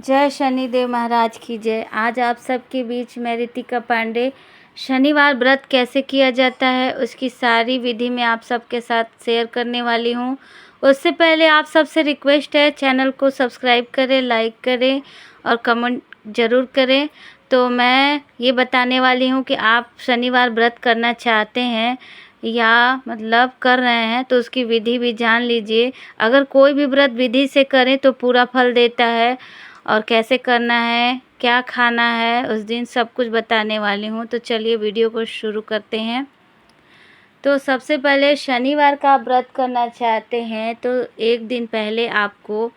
जय शनिदेव महाराज की जय। आज आप सबके बीच मैं रितिका पांडे शनिवार व्रत कैसे किया जाता है उसकी सारी विधि मैं आप सबके साथ शेयर करने वाली हूँ। उससे पहले आप सबसे रिक्वेस्ट है, चैनल को सब्सक्राइब करें, लाइक करें और कमेंट ज़रूर करें। तो मैं ये बताने वाली हूँ कि आप शनिवार व्रत करना चाहते हैं या मतलब कर रहे हैं तो उसकी विधि भी जान लीजिए। अगर कोई भी व्रत विधि से करें तो पूरा फल देता है, और कैसे करना है, क्या खाना है उस दिन, सब कुछ बताने वाली हूँ। तो चलिए वीडियो को शुरू करते हैं। तो सबसे पहले शनिवार का व्रत करना चाहते हैं तो एक दिन पहले आपको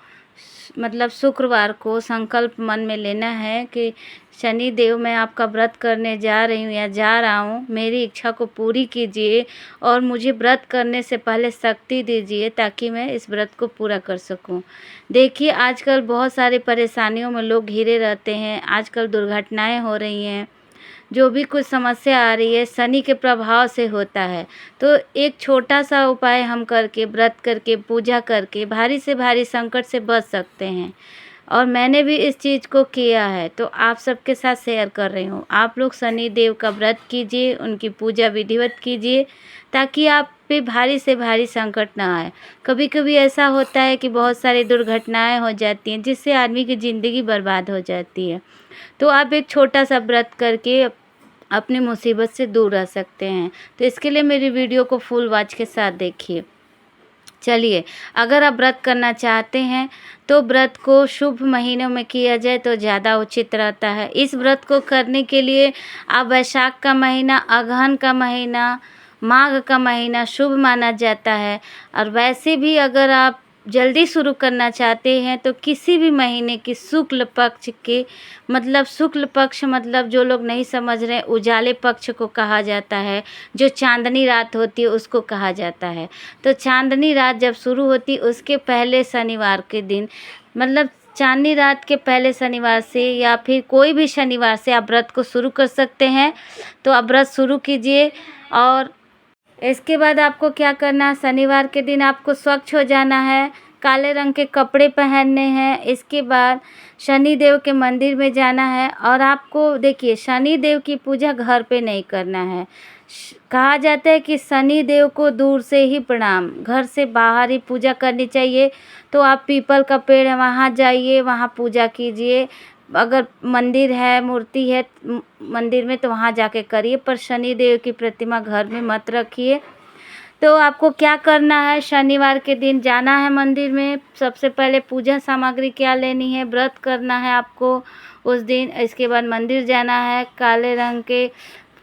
मतलब शुक्रवार को संकल्प मन में लेना है कि शनि देव मैं आपका व्रत करने जा रही हूँ या जा रहा हूँ, मेरी इच्छा को पूरी कीजिए और मुझे व्रत करने से पहले शक्ति दीजिए ताकि मैं इस व्रत को पूरा कर सकूँ। देखिए आजकल बहुत सारी परेशानियों में लोग घिरे रहते हैं, आजकल दुर्घटनाएं हो रही हैं, जो भी कुछ समस्या आ रही है शनि के प्रभाव से होता है। तो एक छोटा सा उपाय हम करके, व्रत करके, पूजा करके भारी से भारी संकट से बच सकते हैं। और मैंने भी इस चीज़ को किया है तो आप सबके साथ शेयर कर रही हूँ। आप लोग शनि देव का व्रत कीजिए, उनकी पूजा विधिवत कीजिए ताकि आप पे भारी से भारी संकट ना आए। कभी कभी ऐसा होता है कि बहुत सारी दुर्घटनाएं हो जाती हैं जिससे आदमी की ज़िंदगी बर्बाद हो जाती है। तो आप एक छोटा सा व्रत करके अपनी मुसीबत से दूर रह सकते हैं। तो इसके लिए मेरी वीडियो को फुल वॉच के साथ देखिए। चलिए, अगर आप व्रत करना चाहते हैं तो व्रत को शुभ महीनों में किया जाए तो ज़्यादा उचित रहता है। इस व्रत को करने के लिए आप वैशाख का महीना, अगहन का महीना, माघ का महीना शुभ माना जाता है। और वैसे भी अगर आप जल्दी शुरू करना चाहते हैं तो किसी भी महीने की शुक्ल पक्ष के, मतलब शुक्ल पक्ष मतलब जो लोग नहीं समझ रहे, उजाले पक्ष को कहा जाता है, जो चांदनी रात होती है उसको कहा जाता है। तो चांदनी रात जब शुरू होती उसके पहले शनिवार के दिन, मतलब चांदनी रात के पहले शनिवार से या फिर कोई भी शनिवार से आप व्रत को शुरू कर सकते हैं। तो आप व्रत शुरू कीजिए। और इसके बाद आपको क्या करना है, शनिवार के दिन आपको स्वच्छ हो जाना है, काले रंग के कपड़े पहनने हैं। इसके बाद शनि देव के मंदिर में जाना है। और आपको देखिए, शनि देव की पूजा घर पे नहीं करना है। कहा जाता है कि शनि देव को दूर से ही प्रणाम, घर से बाहर ही पूजा करनी चाहिए। तो आप पीपल का पेड़ है वहाँ जाइए, वहाँ पूजा कीजिए। अगर मंदिर है, मूर्ति है मंदिर में तो वहाँ जाके करिए, पर शनि देव की प्रतिमा घर में मत रखिए। तो आपको क्या करना है, शनिवार के दिन जाना है मंदिर में। सबसे पहले पूजा सामग्री क्या लेनी है, व्रत करना है आपको उस दिन। इसके बाद मंदिर जाना है, काले रंग के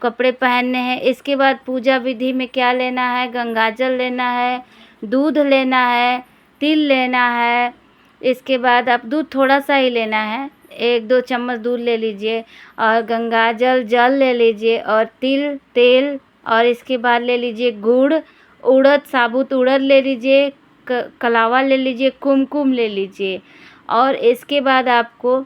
कपड़े पहनने हैं। इसके बाद पूजा विधि में क्या लेना है, गंगाजल लेना है, दूध लेना है, तिल लेना है। इसके बाद आप दूध थोड़ा सा ही लेना है, 1-2 चम्मच दूध ले लीजिए, और गंगाजल जल ले लीजिए, और तिल तेल, और इसके बाद ले लीजिए गुड़, उड़द, साबुत उड़द ले लीजिए, कलावा ले लीजिए, कुमकुम ले लीजिए। और इसके बाद आपको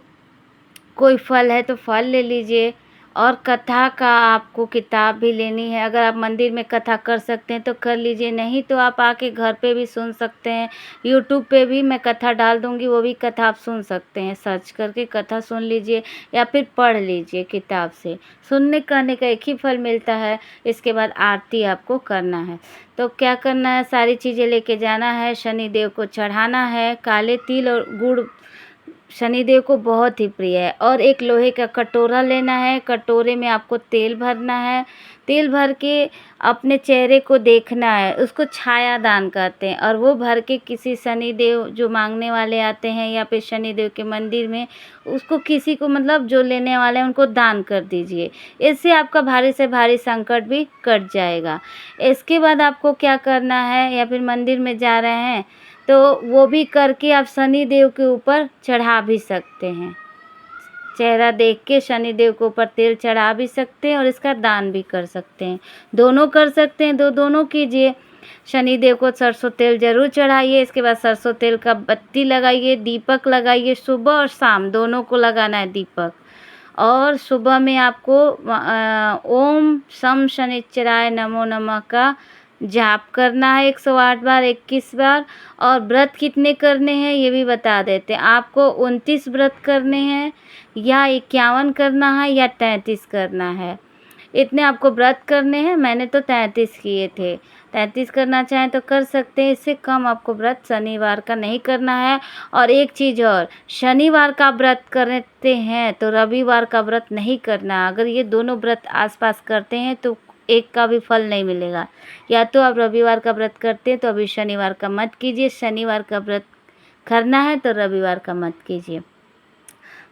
कोई फल है तो फल ले लीजिए। और कथा का आपको किताब भी लेनी है। अगर आप मंदिर में कथा कर सकते हैं तो कर लीजिए, नहीं तो आप आके घर पे भी सुन सकते हैं। यूट्यूब पे भी मैं कथा डाल दूँगी, वो भी कथा आप सुन सकते हैं, सर्च करके कथा सुन लीजिए या फिर पढ़ लीजिए किताब से। सुनने करने का एक ही फल मिलता है। इसके बाद आरती आपको करना है। तो क्या करना है, सारी चीज़ें लेके जाना है, शनि देव को चढ़ाना है। काले तिल और गुड़ शनिदेव को बहुत ही प्रिय है। और एक लोहे का कटोरा लेना है, कटोरे में आपको तेल भरना है। तेल भर के अपने चेहरे को देखना है, उसको छाया दान कहते हैं। और वो भर के किसी शनिदेव जो मांगने वाले आते हैं या फिर शनिदेव के मंदिर में, उसको किसी को मतलब जो लेने वाले हैं उनको दान कर दीजिए। इससे आपका भारी से भारी संकट भी कट जाएगा। इसके बाद आपको क्या करना है, या फिर मंदिर में जा रहे हैं तो वो भी करके आप शनि देव के ऊपर चढ़ा भी सकते हैं। चेहरा देख के शनि देव के ऊपर तेल चढ़ा भी सकते हैं और इसका दान भी कर सकते हैं। दोनों कर सकते हैं, दोनों कीजिए। शनि देव को सरसों तेल ज़रूर चढ़ाइए। इसके बाद सरसों तेल का बत्ती लगाइए, दीपक लगाइए, सुबह और शाम दोनों को लगाना है दीपक। और सुबह में आपको ओम शम शनिश्चराय नमो नमः का जाप करना है 108 बार, 21 बार। और व्रत कितने करने हैं ये भी बता देते हैं। आपको 29 व्रत करने हैं या 51 करना है या 33 करना है, इतने आपको व्रत करने हैं। मैंने तो 33 किए थे। 33 करना चाहें तो कर सकते हैं, इससे कम आपको व्रत शनिवार का नहीं करना है। और एक चीज़ और, शनिवार का व्रत करते हैं तो रविवार का व्रत नहीं करना। अगर ये दोनों व्रत आसपास करते हैं तो एक का भी फल नहीं मिलेगा। या तो आप रविवार का व्रत करते हैं तो अभी शनिवार का मत कीजिए, शनिवार का व्रत करना है तो रविवार का मत कीजिए।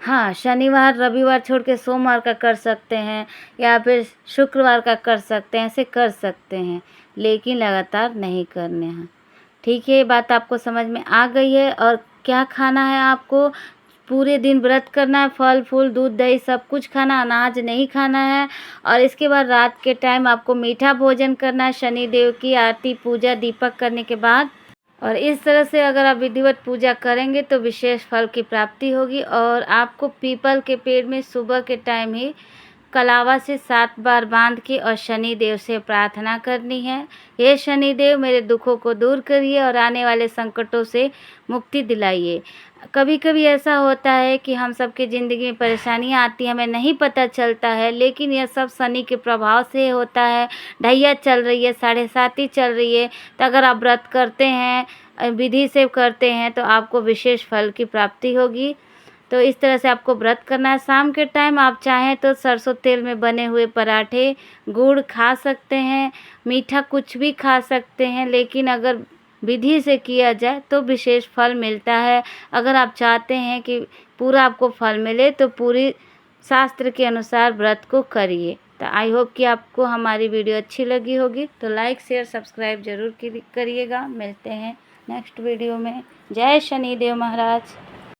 हाँ, शनिवार रविवार छोड़ के सोमवार का कर सकते हैं या फिर शुक्रवार का कर सकते हैं, ऐसे कर सकते हैं, लेकिन लगातार नहीं करने हैं। ठीक है, ये बात आपको समझ में आ गई है। और क्या खाना है आपको? पूरे दिन व्रत करना है, फल फूल दूध दही सब कुछ खाना, अनाज नहीं खाना है। और इसके बाद रात के टाइम आपको मीठा भोजन करना है, शनिदेव की आरती पूजा दीपक करने के बाद। और इस तरह से अगर आप विधिवत पूजा करेंगे तो विशेष फल की प्राप्ति होगी। और आपको पीपल के पेड़ में सुबह के टाइम ही कलावा से 7 बार बांध के और शनिदेव से प्रार्थना करनी है, हे शनिदेव मेरे दुखों को दूर करिए और आने वाले संकटों से मुक्ति दिलाइए। कभी कभी ऐसा होता है कि हम सबके ज़िंदगी में परेशानियां आती हैं, हमें नहीं पता चलता है, लेकिन यह सब शनि के प्रभाव से होता है। ढैया चल रही है, 7.5 चल रही है, तो अगर आप व्रत करते हैं, विधि से करते हैं तो आपको विशेष फल की प्राप्ति होगी। तो इस तरह से आपको व्रत करना है। शाम के टाइम आप चाहें तो सरसों तेल में बने हुए पराठे, गुड़ खा सकते हैं, मीठा कुछ भी खा सकते हैं, लेकिन अगर विधि से किया जाए तो विशेष फल मिलता है। अगर आप चाहते हैं कि पूरा आपको फल मिले तो पूरी शास्त्र के अनुसार व्रत को करिए। तो आई होप कि आपको हमारी वीडियो अच्छी लगी होगी, तो लाइक शेयर सब्सक्राइब ज़रूर करिएगा। मिलते हैं नेक्स्ट वीडियो में। जय शनिदेव महाराज।